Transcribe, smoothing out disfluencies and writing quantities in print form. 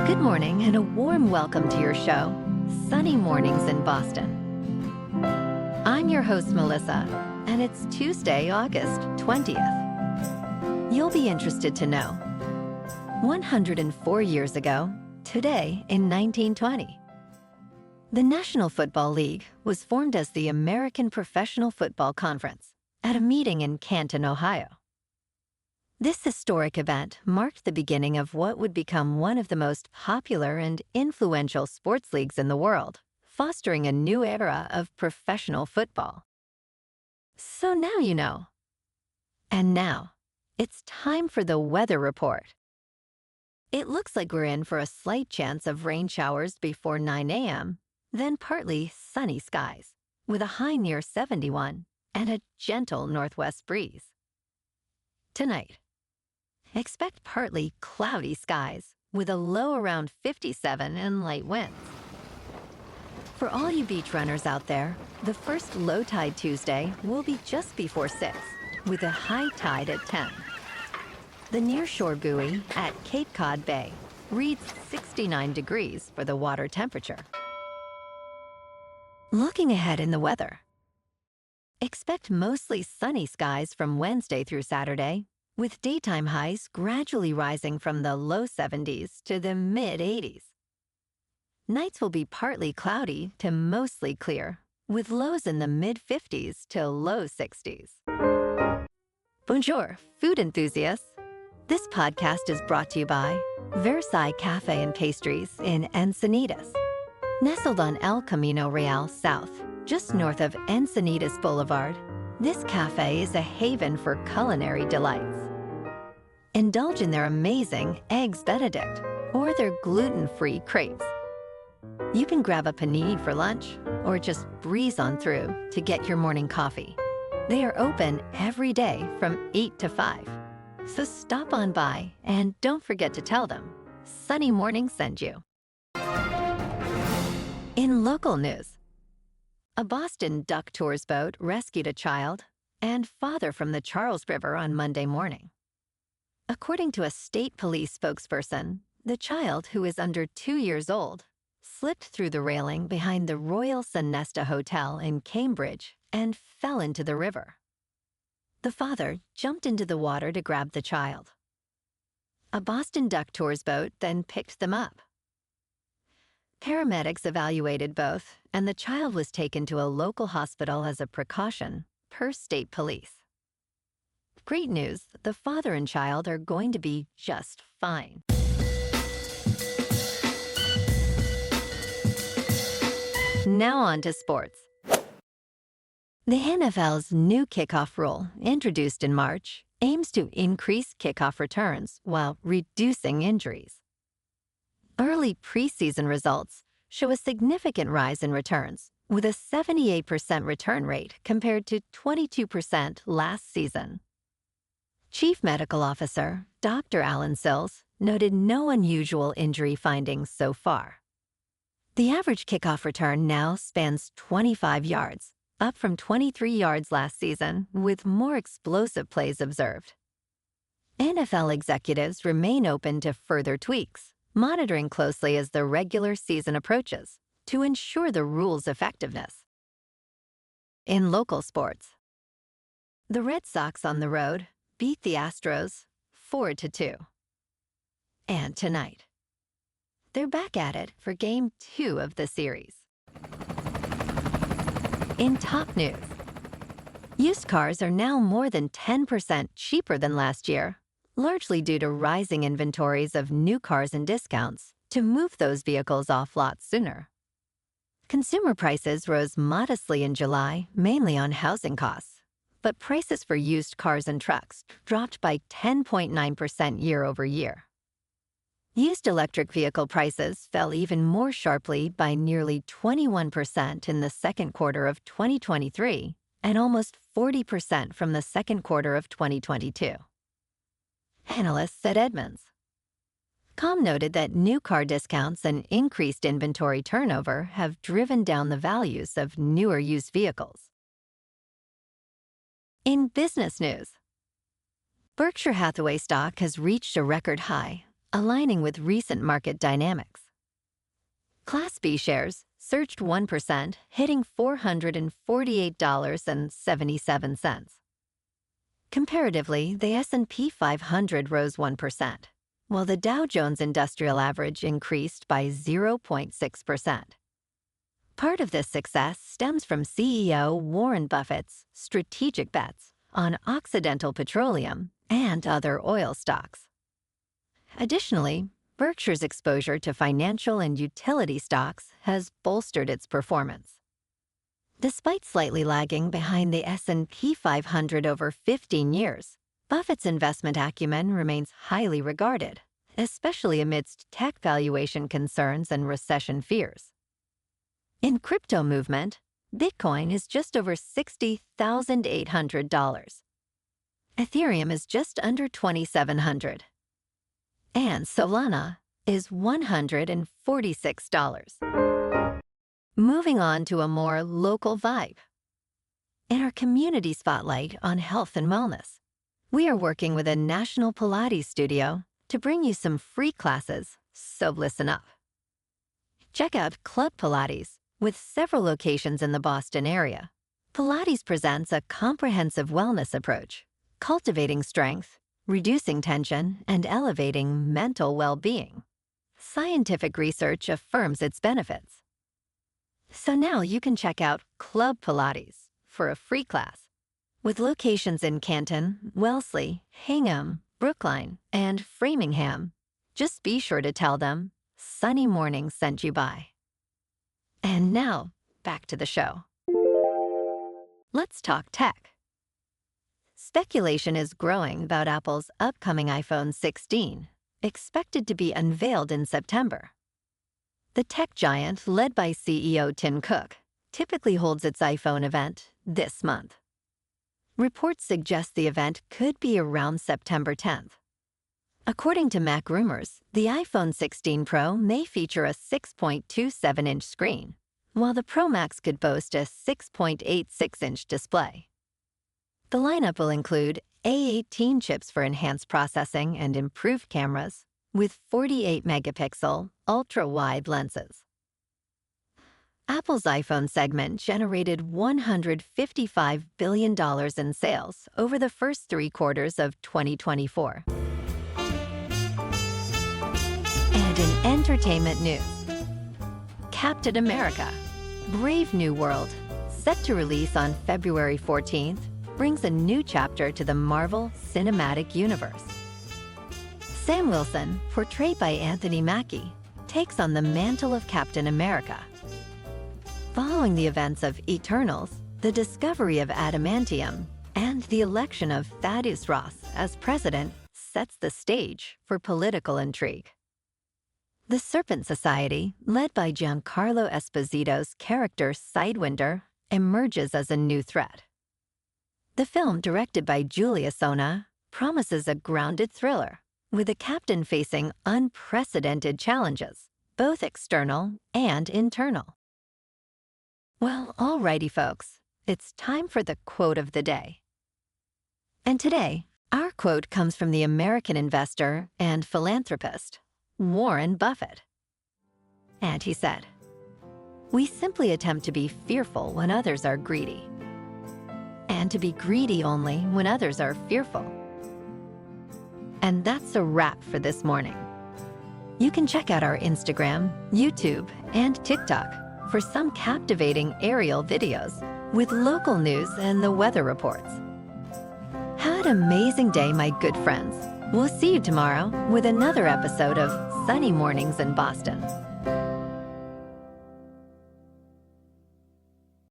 Good morning and a warm welcome to your show, Sunny Mornings in Boston. I'm your host, Melissa, and it's Tuesday, August 20th. You'll be interested to know, 104 years ago, today in 1920, the National Football League was formed as the American Professional Football Conference at a meeting in Canton, Ohio. This historic event marked the beginning of what would become one of the most popular and influential sports leagues in the world, fostering a new era of professional football. So now you know. And now, it's time for the weather report. It looks like we're in for a slight chance of rain showers before 9 a.m., then partly sunny skies, with a high near 71 and a gentle northwest breeze. Tonight, expect partly cloudy skies with a low around 57 and light winds. For all you beach runners out there, the first low tide Tuesday will be just before 6, with a high tide at 10. The nearshore buoy at Cape Cod Bay reads 69 degrees for the water temperature. Looking ahead in the weather, expect mostly sunny skies from Wednesday through Saturday, with daytime highs gradually rising from the low 70s to the mid-80s. Nights will be partly cloudy to mostly clear, with lows in the mid-50s to low 60s. Bonjour, food enthusiasts. This podcast is brought to you by Versailles Cafe and Pastries in Encinitas. Nestled on El Camino Real South, just north of Encinitas Boulevard, this cafe is a haven for culinary delights. Indulge in their amazing Eggs Benedict or their gluten-free crepes. You can grab a panini for lunch or just breeze on through to get your morning coffee. They are open every day from 8 to 5. So stop on by and don't forget to tell them Sunny Morning sent you. In local news, a Boston duck tours boat rescued a child and father from the Charles River on Monday morning. According to a state police spokesperson, the child, who is under 2 years old, slipped through the railing behind the Royal Sonesta Hotel in Cambridge and fell into the river. The father jumped into the water to grab the child. A Boston duck tours boat then picked them up. Paramedics evaluated both, and the child was taken to a local hospital as a precaution, per state police. Great news, the father and child are going to be just fine. Now on to sports. The NFL's new kickoff rule, introduced in March, aims to increase kickoff returns while reducing injuries. Early preseason results show a significant rise in returns, with a 78% return rate compared to 22% last season. Chief Medical Officer Dr. Alan Sills noted no unusual injury findings so far. The average kickoff return now spans 25 yards, up from 23 yards last season, with more explosive plays observed. NFL executives remain open to further tweaks, monitoring closely as the regular season approaches to ensure the rule's effectiveness. In local sports, the Red Sox on the road beat the Astros 4-2. And tonight, they're back at it for Game 2 of the series. In top news, used cars are now more than 10% cheaper than last year, largely due to rising inventories of new cars and discounts to move those vehicles off lots sooner. Consumer prices rose modestly in July, mainly on housing costs, but prices for used cars and trucks dropped by 10.9% year over year. Used electric vehicle prices fell even more sharply by nearly 21% in the second quarter of 2023 and almost 40% from the second quarter of 2022. Analysts at Edmunds. Com noted that new car discounts and increased inventory turnover have driven down the values of newer used vehicles. In business news, Berkshire Hathaway stock has reached a record high, aligning with recent market dynamics. Class B shares surged 1%, hitting $448.77. Comparatively, the S&P 500 rose 1%, while the Dow Jones Industrial Average increased by 0.6%. Part of this success stems from CEO Warren Buffett's strategic bets on Occidental Petroleum and other oil stocks. Additionally, Berkshire's exposure to financial and utility stocks has bolstered its performance. Despite slightly lagging behind the S&P 500 over 15 years, Buffett's investment acumen remains highly regarded, especially amidst tech valuation concerns and recession fears. In crypto movement, Bitcoin is just over $60,800. Ethereum is just under $2,700. And Solana is $146. Moving on to a more local vibe. In our community spotlight on health and wellness, we are working with a national Pilates studio to bring you some free classes, so listen up. Check out Club Pilates, with several locations in the Boston area. Pilates presents a comprehensive wellness approach, cultivating strength, reducing tension, and elevating mental well-being. Scientific research affirms its benefits. So now you can check out Club Pilates for a free class. With locations in Canton, Wellesley, Hingham, Brookline, and Framingham, just be sure to tell them Sunny Morning sent you by. And now, back to the show. Let's talk tech. Speculation is growing about Apple's upcoming iPhone 16, expected to be unveiled in September. The tech giant, led by CEO Tim Cook, typically holds its iPhone event this month. Reports suggest the event could be around September 10th. According to Mac Rumors, the iPhone 16 Pro may feature a 6.27-inch screen, while the Pro Max could boast a 6.86-inch display. The lineup will include A18 chips for enhanced processing and improved cameras, with 48-megapixel ultra-wide lenses. Apple's iPhone segment generated $155 billion in sales over the first 3 quarters of 2024. And in entertainment news, Captain America: Brave New World, set to release on February 14th, brings a new chapter to the Marvel Cinematic Universe. Sam Wilson, portrayed by Anthony Mackie, takes on the mantle of Captain America. Following the events of Eternals, the discovery of adamantium, and the election of Thaddeus Ross as president sets the stage for political intrigue. The Serpent Society, led by Giancarlo Esposito's character Sidewinder, emerges as a new threat. The film, directed by Julia Sona, promises a grounded thriller, with the captain facing unprecedented challenges, both external and internal. Well, alrighty, folks, it's time for the quote of the day. And today, our quote comes from the American investor and philanthropist, Warren Buffett. And he said, "We simply attempt to be fearful when others are greedy, and to be greedy only when others are fearful." And that's a wrap for this morning. You can check out our Instagram, YouTube, and TikTok for some captivating aerial videos with local news and the weather reports. Have an amazing day, my good friends. We'll see you tomorrow with another episode of Sunny Mornings in Boston.